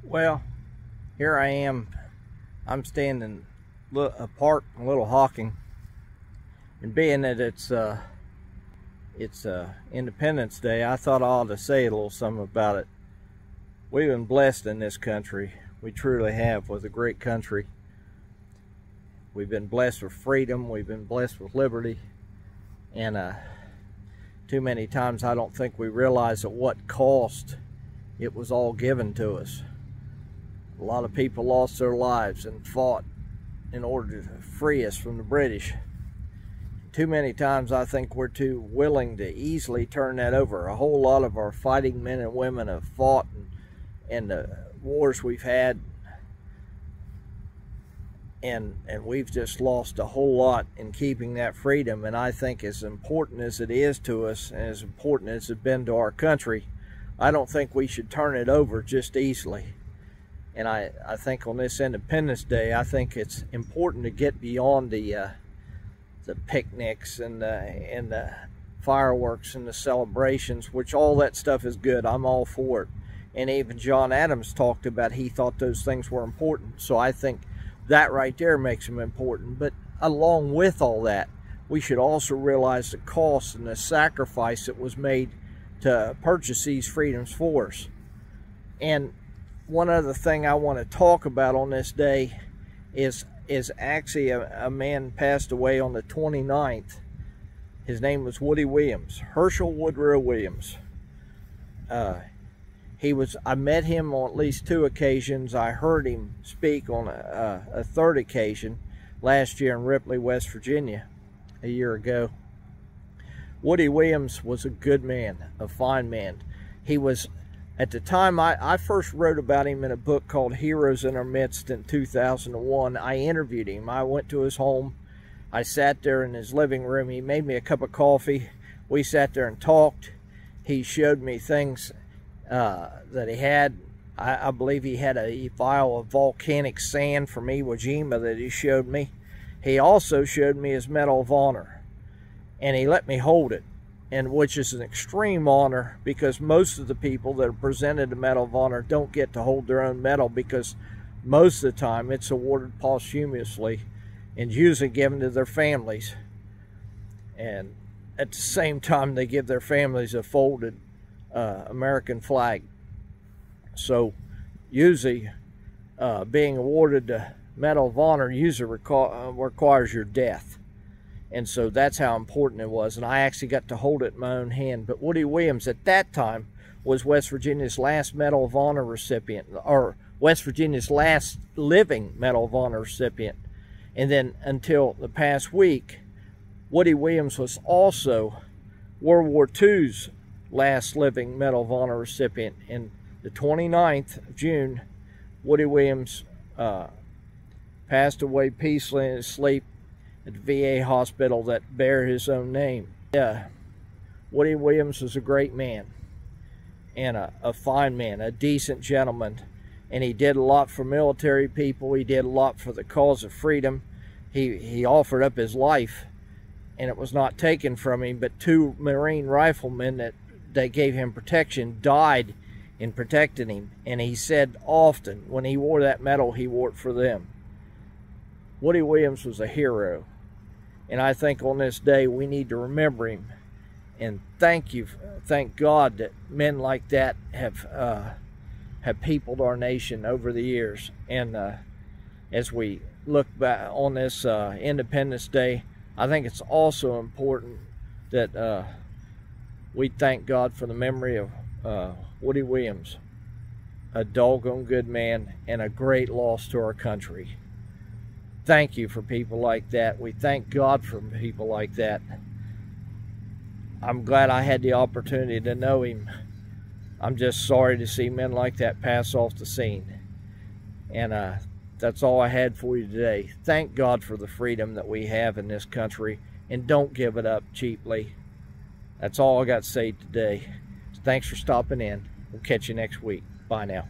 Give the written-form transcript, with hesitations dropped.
Well, here I am. I'm standing apart from Little Hocking, and being that it's Independence Day, I thought I ought to say a little something about it. We've been blessed in this country. We truly have, with a great country. We've been blessed with freedom. We've been blessed with liberty, and too many times I don't think we realize at what cost it was all given to us. A lot of people lost their lives and fought in order to free us from the British. Too many times I think we're too willing to easily turn that over. A whole lot of our fighting men and women have fought in the wars we've had, and we've just lost a whole lot in keeping that freedom. And I think as important as it is to us, and as important as it's been to our country, I don't think we should turn it over just easily. And I think on this Independence Day, I think it's important to get beyond the picnics and the fireworks and the celebrations, which all that stuff is good. I'm all for it. And even John Adams talked about, he thought those things were important. So I think that right there makes them important. But along with all that, we should also realize the cost and the sacrifice that was made to purchase these freedoms for us. And one other thing I want to talk about on this day is actually a man passed away on the 29th. His name was Woody Williams, Herschel Woodrow Williams. I met him on at least 2 occasions. I heard him speak on a 3rd occasion last year in Ripley, West Virginia, a year ago. Woody Williams was a good man, a fine man. He was, at the time, I first wrote about him in a book called Heroes in Our Midst in 2001. I interviewed him. I went to his home. I sat there in his living room. He made me a cup of coffee. We sat there and talked. He showed me things that he had. I believe he had a vial of volcanic sand from Iwo Jima that he showed me. He also showed me his Medal of Honor, and he let me hold it, and which is an extreme honor, because most of the people that are presented the Medal of Honor don't get to hold their own medal, because most of the time it's awarded posthumously and usually given to their families, and at the same time they give their families a folded American flag. So usually being awarded the Medal of Honor usually requires your death. And so that's how important it was. And I actually got to hold it in my own hand. But Woody Williams at that time was West Virginia's last Medal of Honor recipient, or West Virginia's last living Medal of Honor recipient. And then until the past week, Woody Williams was also World War II's last living Medal of Honor recipient. And the 29th of June, Woody Williams passed away peacefully in his sleep at the VA hospital that bear his own name. Woody Williams was a great man, and a fine man, a decent gentleman, and he did a lot for military people. He did a lot for the cause of freedom. He offered up his life, and it was not taken from him, but 2 Marine riflemen that gave him protection died in protecting him, and he said often when he wore that medal, he wore it for them. Woody Williams was a hero, and I think on this day we need to remember him and thank God that men like that have peopled our nation over the years. And as we look back on this Independence Day, I think it's also important that we thank God for the memory of Woody Williams, a doggone good man and a great loss to our country. Thank you for people like that. We thank God for people like that. I'm glad I had the opportunity to know him. I'm just sorry to see men like that pass off the scene. And that's all I had for you today. Thank God for the freedom that we have in this country, and don't give it up cheaply. That's all I got to say today. Thanks for stopping in. We'll catch you next week. Bye now.